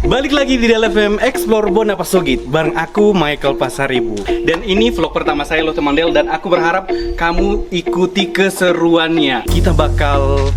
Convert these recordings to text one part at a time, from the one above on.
Balik lagi di LFM Explore Bonapasogit bareng aku Michael Pasaribu. Dan ini vlog pertama saya loh teman-teman, dan aku berharap kamu ikuti keseruannya. Kita bakal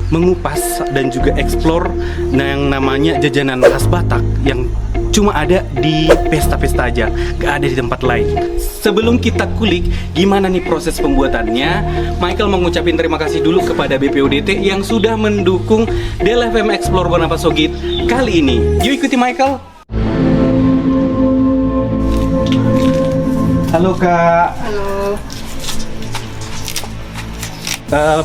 mengupas dan juga explore yang namanya jajanan khas Batak yang cuma ada di pesta-pesta aja, gak ada di tempat lain. Sebelum kita kulik gimana nih proses pembuatannya, Michael mau ngucapin terima kasih dulu kepada BPODT yang sudah mendukung DLFM Explore Bonapasogit kali ini. Yuk ikuti Michael. Halo Kak. Halo.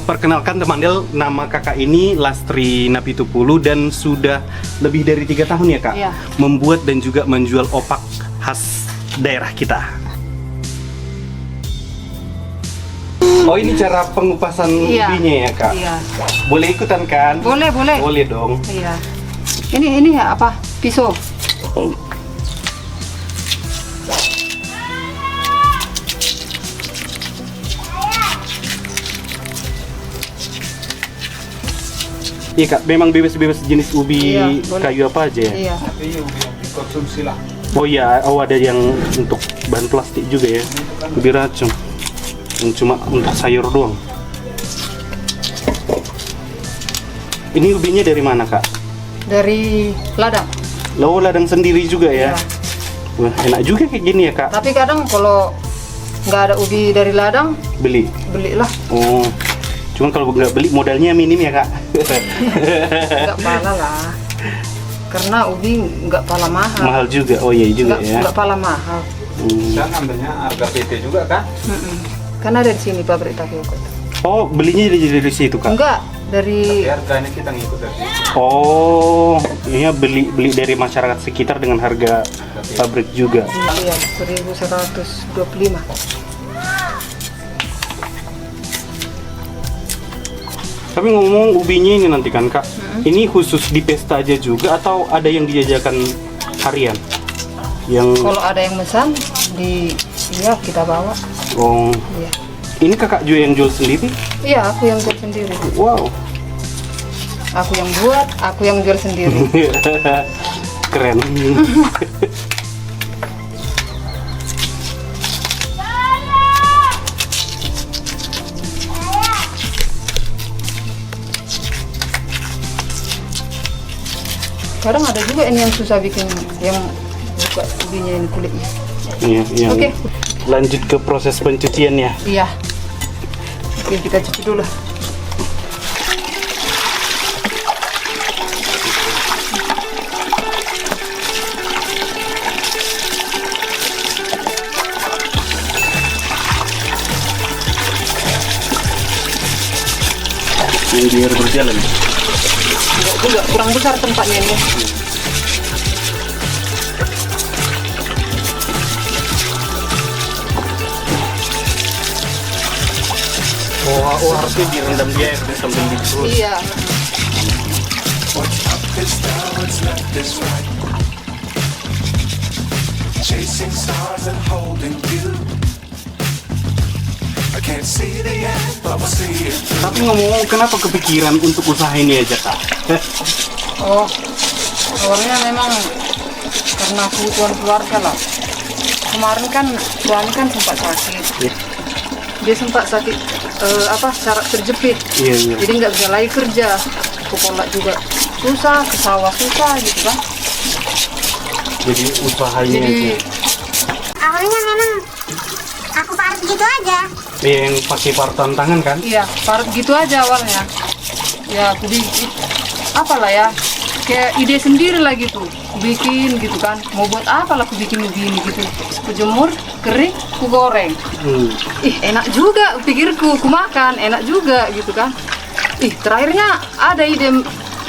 Perkenalkan teman Del, nama kakak ini Lastri Napitupulu dan sudah lebih dari 3 tahun ya kak, Iya. membuat dan juga menjual opak khas daerah kita. Oh ini cara pengupasan Iya. ubinya ya kak? Iya. Boleh ikutan kan? Boleh, boleh. Boleh dong. Iya. Ini ya apa? Pisau. Iya kak, memang bebas-bebas jenis ubi Iya, boleh. kayu apa aja ya? Iya. Tapi ubi yang dikonsumsi lah. Oh iya, oh ada yang untuk bahan plastik juga ya, ubi racun, yang cuma untuk sayur doang. Ini ubinya dari mana kak? Dari ladang. Lo ladang sendiri juga ya? Iya. Wah enak juga kayak gini ya kak, Tapi kadang kalau nggak ada ubi dari ladang, beli. belilah. Oh, cuman kalau nggak beli modalnya minim ya kak? Nggak pala lah. Karena ubi nggak pala mahal. Mahal juga, oh iya juga ya. Nggak pala mahal. Hmm. Kan ambilnya harga PT juga kan? Karena ada di sini pabrik tapioka. Oh belinya dari situ kak? Enggak, dari Tapi harganya kita ngikut dari situ. Oh, iya beli dari masyarakat sekitar dengan harga pabrik juga. iya 1125. Tapi ngomong ubinya ini nanti kan kak, ini khusus di pesta aja juga atau ada yang dijajakan harian? Yang Kalau ada yang pesan iya kita bawa. oh, Iya. ini kakak juga yang jual sendiri? Iya, aku yang buat sendiri. Wow, Aku yang buat, aku yang jual sendiri. keren. Kadang ada juga ini yang susah bikin, yang buka ubinya ini kulitnya. Iya, iya. Oke. Lanjut ke proses pencuciannya. Iya. Oke, kita cuci dulu. Yang biar berjalan. Enggak juga, kurang besar tempatnya ini. Oh, harusnya direndam dia ya sambil diturun. Iya. Chasing stars and holding you. I can't see the end, but we'll see it. Tapi ngomong kenapa kepikiran untuk usaha ini aja kak? Oh, awalnya memang karena kebutuhan keluarga lah. Kemarin kan suami kan sempat sakit. Dia sempat sakit syarat terjepit. Iya iya. Jadi nggak bisa lagi kerja. Ke sekolah juga susah, ke sawah susah gitu kan. Jadi usahanya Jadi aja. Awalnya memang aku parut gitu aja. Yang pakai parutan tangan kan? iya, parut gitu aja awalnya. Ya aku bikin apalah ya, kayak ide sendiri lah gitu. Bikin gitu kan. Mau buat apa lah aku bikin begini gitu. Aku jemur, kering, aku goreng. Ih enak juga pikirku, aku makan enak juga gitu kan. Ih terakhirnya ada ide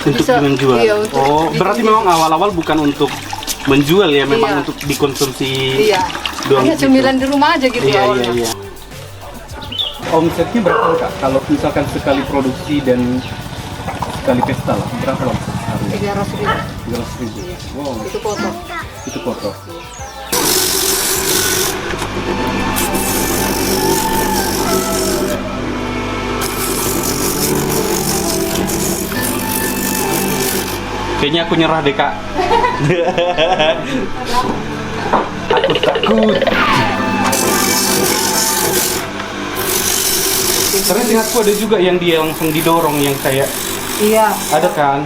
Untuk menjual. Iya, untuk oh, bikin berarti gitu. memang awal-awal bukan untuk menjual ya, memang Iya. untuk dikonsumsi Iya. doang. Hanya gitu. cemilan di rumah aja gitu Iya, awalnya. iya, iya. Omsetnya berapa kak? Kalau misalkan sekali produksi dan sekali pesta lah, berapa omset sehari? 300.000 300.000. Wow, itu potong. itu foto. Kayaknya aku nyerah deh kak. Takut. Karena lihatku ada juga yang dia langsung didorong yang kayak Iya. ada kan?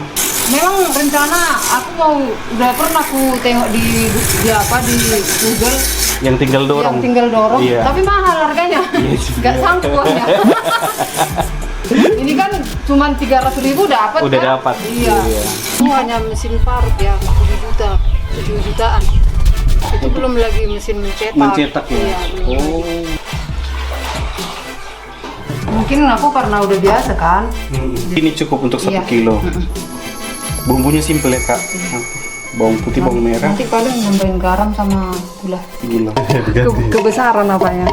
Memang rencana aku mau, udah pernah aku tengok di Google Yang tinggal dorong. yang tinggal dorong, Iya. tapi mahal harganya. Iya juga. Nggak sanggup uangnya. Ini kan cuma 300.000 dapat Udah kan? dapat. Iya. Itu hanya mesin parut ya, 7 jutaan. Itu belum lagi mesin mencetak. Mencetak ya. Iya, belum. Oh. Mungkin aku karena udah biasa kan. Ini cukup untuk 1 Iya. kilo. Bumbunya simpel ya kak. Bawang putih, bawang merah, Nanti paling nambahin garam sama gula. gula. Kebesaran apanya?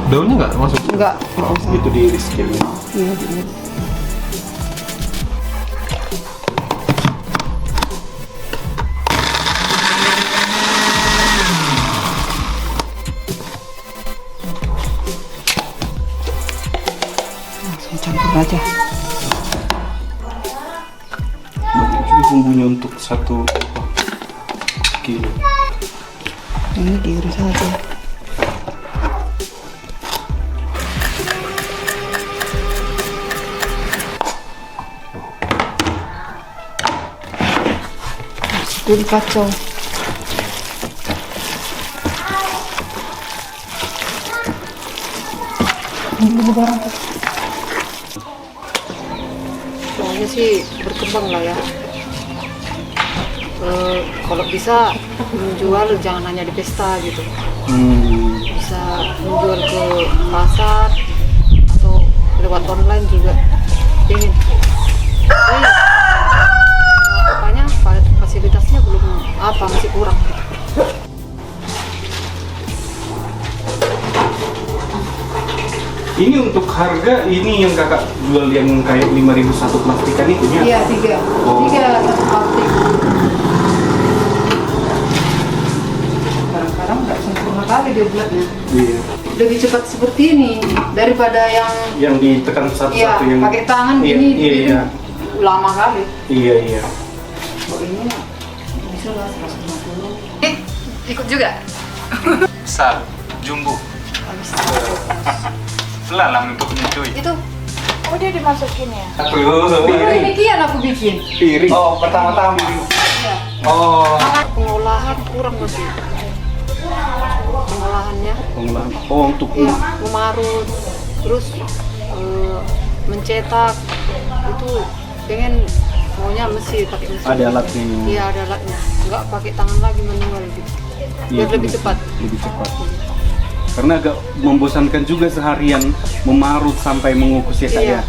Daunnya nggak masuk? Enggak usah. Itu diiris kiri. Iya, iya. Langsung campur aja. Banyak juga bumbunya untuk 1 kilo. Ini diiris aja. Dulu kacau. Ini barang. Soalnya sih berkembang lah ya. Kalau bisa menjual jangan hanya di pesta gitu. Bisa menjual ke pasar atau lewat online juga. Pengen. Tapi, apanya fasilitasnya belum masih kurang. Ini untuk harga ini yang kakak jual yang kayak 5.000 satu plastikan itu ya? Iya, 3 Oh. 3 satu plastik. Kadang-kadang nggak sempurna kali dia buatnya. Iya. Lebih cepat seperti ini daripada yang ditekan satu-satu iya, yang pakai tangan iya, gini iya, itu iya. lama kali. Iya, iya. Kok ini bisa lah 150. Ikut juga. Besar, jumbo. Habis Selalam untuk menyusui. itu. Oh dia dimasukin ya? Piring. Ini kian aku bikin. Piring. Oh, pertama-tama. Iya. Oh. Pengolahan kurang masih. Pengolahannya. Pengolahan. Oh, untuk Iya, memarut, terus mencetak itu pengen maunya mesin, pakai mesin. ada alatnya. Iya ada alatnya, nggak pakai tangan lagi manual gitu. Biar lebih cepat. Lebih cepat. Karena agak membosankan juga seharian memarut sampai mengukus ya kak Iya. ya.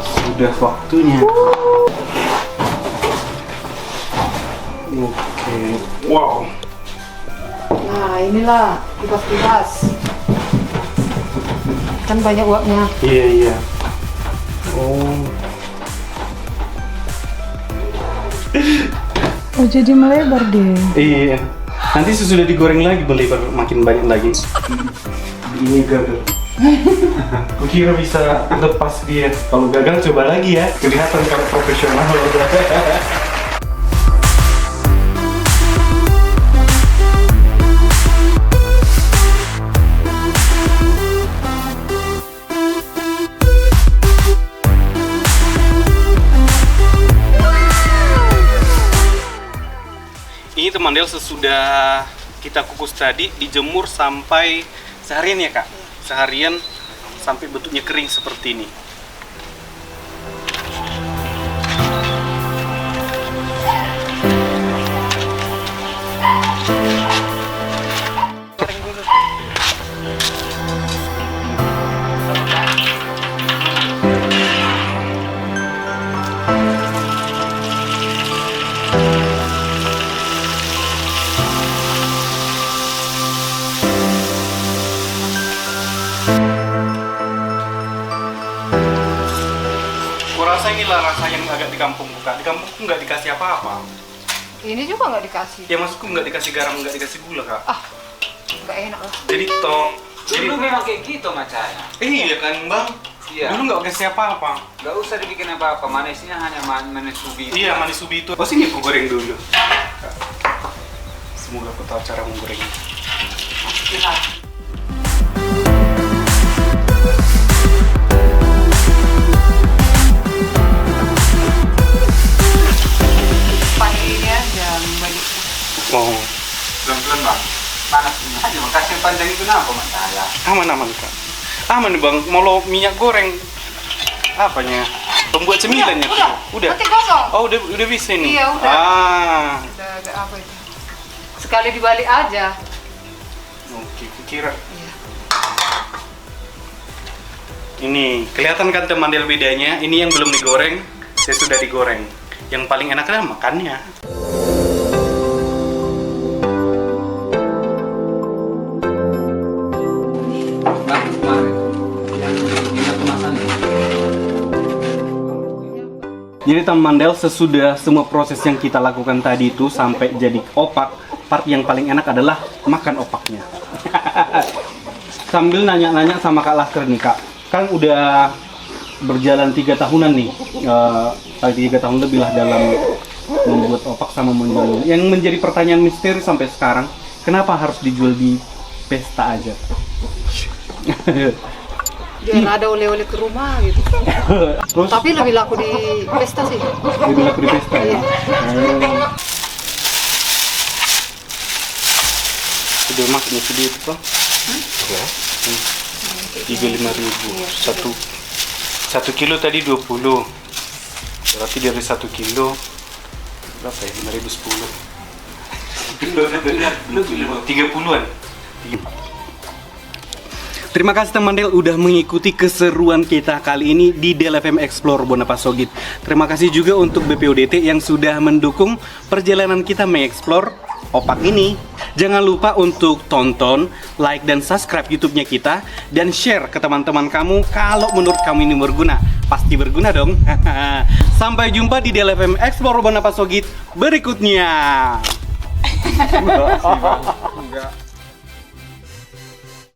Sudah waktunya. Oke. Wow. Nah inilah kipas-kipas. Kan banyak uapnya. Iya iya. Oh. Oh jadi melebar deh. Iya. Nanti sesudah digoreng lagi melebar makin banyak lagi. Ini gagal. Kukira bisa lepas dia. Kalau gagal coba lagi ya. Kelihatan kalau profesional. Ini teman Del sesudah kita kukus tadi dijemur sampai seharian ya kak? Seharian sampai bentuknya kering seperti ini. Kurasa inilah rasa yang agak di kampungku kak. Di kampungku nggak dikasih apa-apa. Ini juga nggak dikasih. Ya maksudku nggak dikasih garam, nggak dikasih gula kak. Nggak enak lah. Jadi toh Dulu memang kayak gitu macanya. Iya kan bang? Iya. Dulu nggak kasih apa-apa. Gak usah dibikin apa-apa, manisnya hanya manis ubi. Iya manis ubi itu. Oh sini aku goreng dulu. Semoga aku tahu cara menggorengnya. Panggilnya yang balik. Mau Pelan-pelan bang. Panas aja, makasih panjang itu kenapa masalah? aman kak. Aman nih bang. Mau lo minyak goreng apanya? Pembuat cemilannya. Udah. Nanti kosong. Oh udah bisa nih. Iya, udah. Udah Udah apa itu? Sekali dibalik aja. Oke, kira. Ini kelihatan kan teman Del bedanya. Ini yang belum digoreng, saya sudah digoreng. Yang paling enak adalah makannya. Bang, kemarin yang kita kemasannya. Jadi teman Del, sesudah semua proses yang kita lakukan tadi itu sampai jadi opak, part yang paling enak adalah makan opaknya. Sambil nanya-nanya sama Kak Lasker nih Kak, kan udah berjalan 3 tahunan nih, 3 tahun lebih lah dalam membuat opak sama menjualnya. Yang menjadi pertanyaan misteri sampai sekarang, kenapa harus dijual di pesta aja? Biar ada oleh-oleh ke rumah gitu. Terus Tapi lebih laku di pesta sih. lebih laku di pesta ya? Iya. Sudah maksudnya sedih itu Pak? Ya. 35.000 satu kilo tadi 20, berarti dari 1 kilo berapa ya? 5.010 30-an. Terima kasih teman Del udah mengikuti keseruan kita kali ini di Del FM Explore Bonapasogit. Terima kasih juga untuk BPODT yang sudah mendukung perjalanan kita mengeksplor opak ini. Jangan lupa untuk tonton, like, dan subscribe YouTube-nya kita dan share ke teman-teman kamu kalau menurut kamu ini berguna. Pasti berguna dong. Sampai jumpa di Del FM Explore Bonapasogit berikutnya. Enggak.